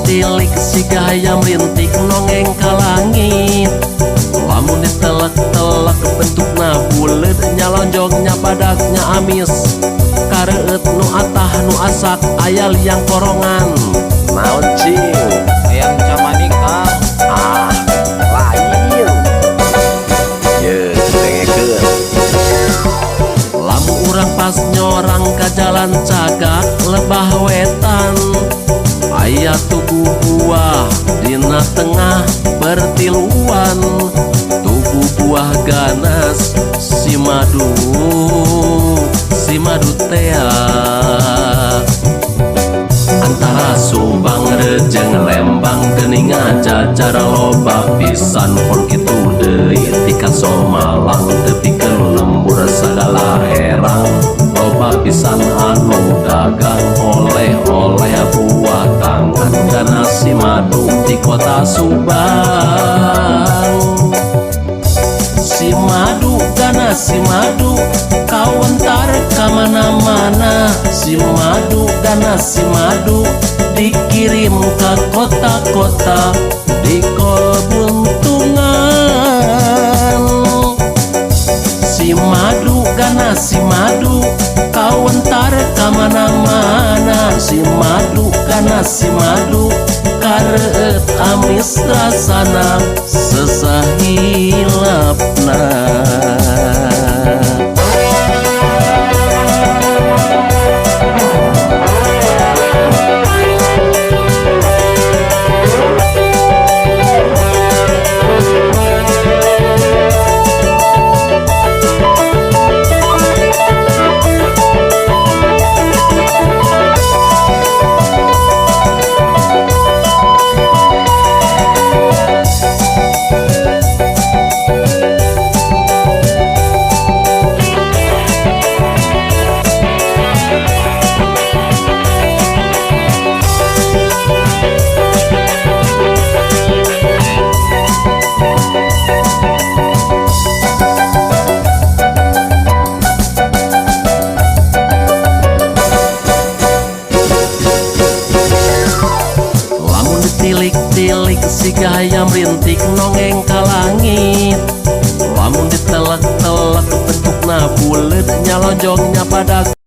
Tilik si gaya merintik nongeng ka langit. Lamun ditelek-telek bentukna bulet, nyalonjognya badaknya amis. Kareut nu atah nu asak aya liang korongan. Naon cing? Hayang camaning Kang. Lain. Ye, dengekeun. Lamun urang pas nyorang ka jalan cagak lebah wetan, aya tugu buah dina tengah bertiluan. Tugu buah ganas si madu tea. Antara Subang Rejeng Lembang geuning ngajajar loba pisan pon kitu deui ti kaso Malang teu pikeun lembur sagala herang. Loba pisan anu dagang oleh-oleh buah tangan ganas si madu di kota Subang. Si madu ganas si madu kawentar kamana-mana. Si madu ganas si madu dikirim ke kota-kota di Kolbuntungan. Si madu ganas si madu kawentar kamana-mana. Si madu ganas si madu kareut amis rasana sesahilapna. Tilik si gaya merintik nongeng ka langit. Lamun ditelek-telek bentukna bulet, nyalonjognya pada